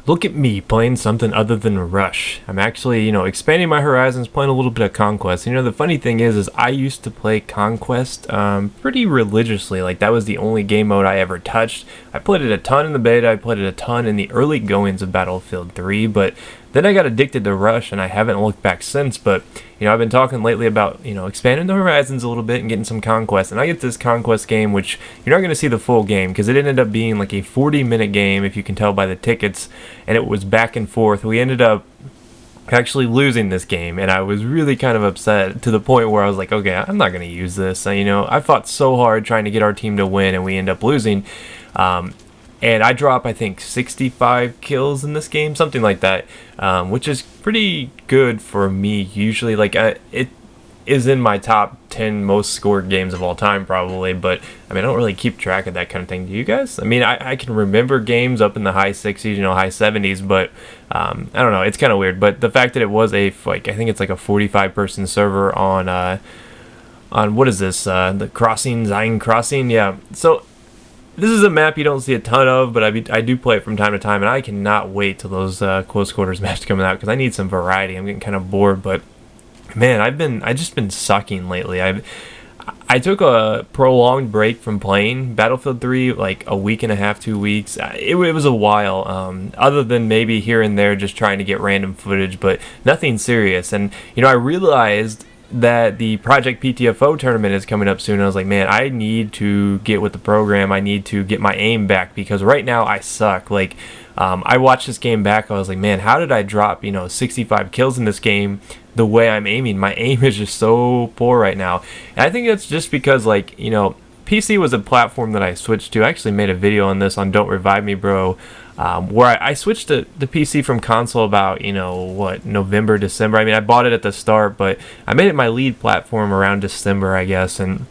Look at me playing something other than Rush. I'm actually, expanding my horizons, playing a little bit of Conquest. The funny thing is I used to play Conquest pretty religiously. Like, that was the only game mode I ever touched. I played it a ton in the beta. I played it a ton in the early goings of Battlefield 3, but then I got addicted to Rush, and I haven't looked back since. But I've been talking lately about expanding the horizons a little bit and getting some Conquest. And I get this Conquest game, which you're not going to see the full game because it ended up being like a 40-minute game, if you can tell by the tickets, and it was back and forth. We ended up actually losing this game, and I was really kind of upset to the point where I was like, okay, I'm not going to use this. I fought so hard trying to get our team to win, and we end up losing. And I drop, I think, 65 kills in this game, something like that, which is pretty good for me usually. Like, it is in my top 10 most scored games of all time, probably, but, I don't really keep track of that kind of thing. Do you guys? I can remember games up in the high 60s, high 70s, but, I don't know, it's kind of weird. But the fact that it was I think it's like a 45-person server on what is this, the Zion Crossing, yeah, so this is a map you don't see a ton of, but I do play it from time to time, and I cannot wait till those close quarters maps come out because I need some variety. I'm getting kind of bored, but man, I just been sucking lately. I took a prolonged break from playing Battlefield 3, like a week and a half, 2 weeks. It was a while, other than maybe here and there just trying to get random footage, but nothing serious. And I realized that the Project PTFO tournament is coming up soon, and I was like, man, I need to get with the program. I need to get my aim back because right now I suck. Like, I watched this game back, I was like, man, how did I drop 65 kills in this game the way I'm aiming? My aim is just so poor right now, and I think that's just because, like, PC was a platform that I switched to. I actually made a video on this on Don't Revive Me Bro, where I switched to the PC from console about, November, December. I bought it at the start, but I made it my lead platform around December, I guess, and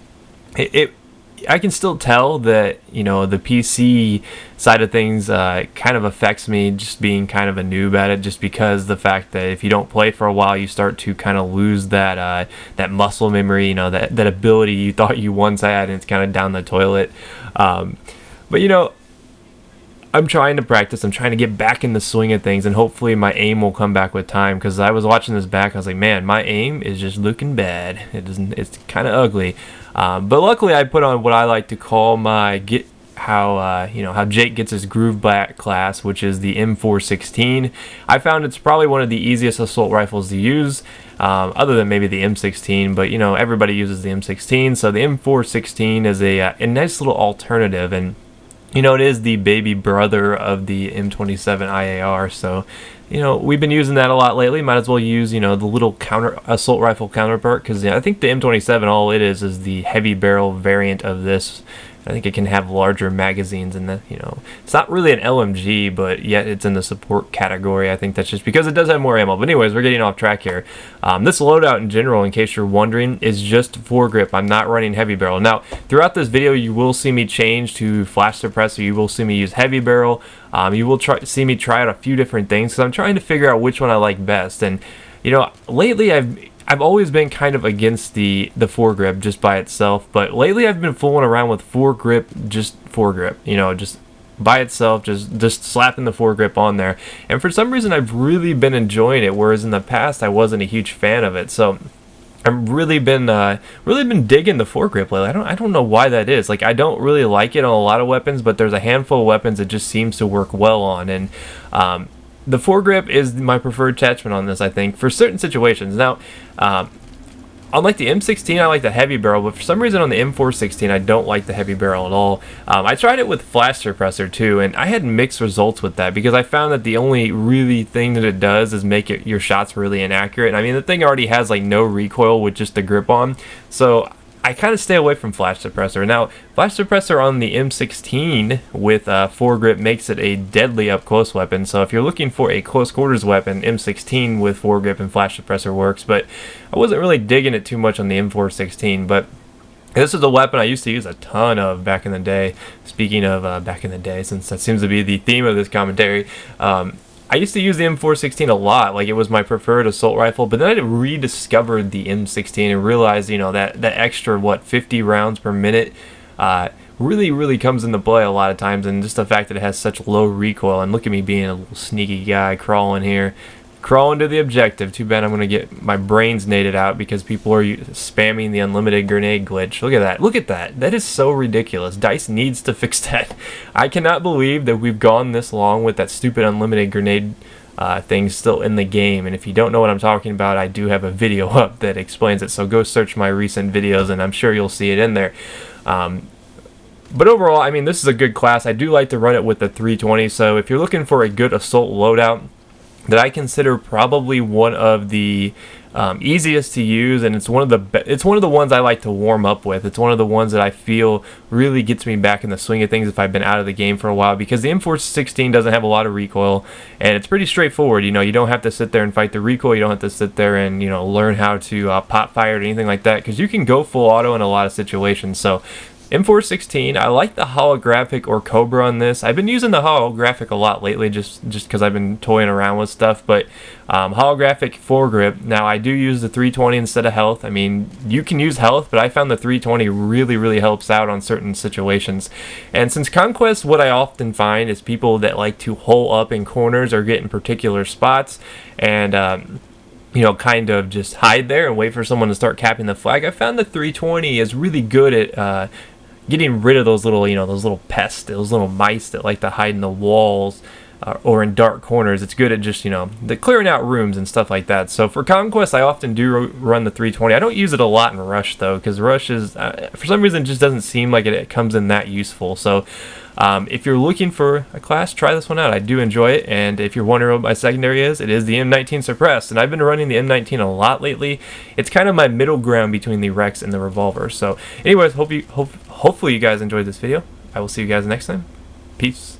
I can still tell that, the PC side of things kind of affects me, just being kind of a noob at it, just because the fact that if you don't play for a while, you start to kind of lose that muscle memory, that ability you thought you once had, and it's kind of down the toilet. But I'm trying to practice. I'm trying to get back in the swing of things, and hopefully my aim will come back with time, because I was watching this back, I was like, man, my aim is just looking bad. It's kind of ugly. But luckily I put on what I like to call my how Jake gets his groove back class, which is the M416. I found it's probably one of the easiest assault rifles to use, other than maybe the M16, but everybody uses the M16, so the M416 is a nice little alternative, and it is the baby brother of the M27 IAR, so we've been using that a lot lately. Might as well use the little assault rifle counterpart, because I think the M27, all it is the heavy barrel variant of this. I think it can have larger magazines, and that it's not really an LMG, but yet it's in the support category. I think that's just because it does have more ammo. But anyways, we're getting off track here. This loadout in general, in case you're wondering, is just foregrip. I'm not running heavy barrel. Now, throughout this video, you will see me change to flash suppressor. You will see me use heavy barrel. You will see me try out a few different things, because I'm trying to figure out which one I like best. And lately I've always been kind of against the foregrip just by itself, but lately I've been fooling around with foregrip, just by itself, just slapping the foregrip on there, and for some reason I've really been enjoying it, whereas in the past I wasn't a huge fan of it. So I've really been digging the foregrip lately. I don't know why that is. Like, I don't really like it on a lot of weapons, but there's a handful of weapons it just seems to work well on, and the foregrip is my preferred attachment on this, I think, for certain situations. Now, unlike the M16, I like the heavy barrel, but for some reason on the M416, I don't like the heavy barrel at all. I tried it with flash suppressor too, and I had mixed results with that, because I found that the only really thing that it does is make your shots really inaccurate. And the thing already has like no recoil with just the grip on, so I kind of stay away from flash suppressor. Now, flash suppressor on the M16 with foregrip makes it a deadly up-close weapon, so if you're looking for a close quarters weapon, M16 with foregrip and flash suppressor works, but I wasn't really digging it too much on the M416, but this is a weapon I used to use a ton of back in the day. Speaking of back in the day, since that seems to be the theme of this commentary, I used to use the M416 a lot. Like, it was my preferred assault rifle, but then I rediscovered the M16 and realized, that extra, 50 rounds per minute really comes into play a lot of times, and just the fact that it has such low recoil. And look at me being a little sneaky guy crawling here. Crawling to the objective. Too bad I'm going to get my brains naded out because people are spamming the unlimited grenade glitch. Look at that. Look at that. That is so ridiculous. DICE needs to fix that. I cannot believe that we've gone this long with that stupid unlimited grenade thing still in the game. And if you don't know what I'm talking about, I do have a video up that explains it. So go search my recent videos and I'm sure you'll see it in there. But overall, I mean, this is a good class. I do like to run it with the 320. So if you're looking for a good assault loadout, that I consider probably one of the easiest to use, and it's one of the ones I like to warm up with. It's one of the ones that I feel really gets me back in the swing of things if I've been out of the game for a while, because the M416 doesn't have a lot of recoil, and it's pretty straightforward. You know, you don't have to sit there and fight the recoil. You don't have to sit there and, you know, learn how to pop fire or anything like that, because you can go full auto in a lot of situations. So M416, I like the holographic or Cobra on this. I've been using the holographic a lot lately just because I've been toying around with stuff, but holographic foregrip. Now, I do use the 320 instead of health. I mean, you can use health, but I found the 320 really helps out on certain situations. And since Conquest, what I often find is people that like to hole up in corners or get in particular spots and you know, kind of just hide there and wait for someone to start capping the flag. I found the 320 is really good at getting rid of those little, you know, those little pests, those little mice that like to hide in the walls or in dark corners. It's good at just, you know, the clearing out rooms and stuff like that. So for Conquest, I often do run the 320. I don't use it a lot in Rush though, because Rush is for some reason just doesn't seem like it comes in that useful. So if you're looking for a class, try this one out. I do enjoy it, and if you're wondering what my secondary is, it is the M19 Suppressed, and I've been running the M19 a lot lately. It's kind of my middle ground between the Rex and the Revolver. So anyways, hopefully you guys enjoyed this video. I will see you guys next time. Peace.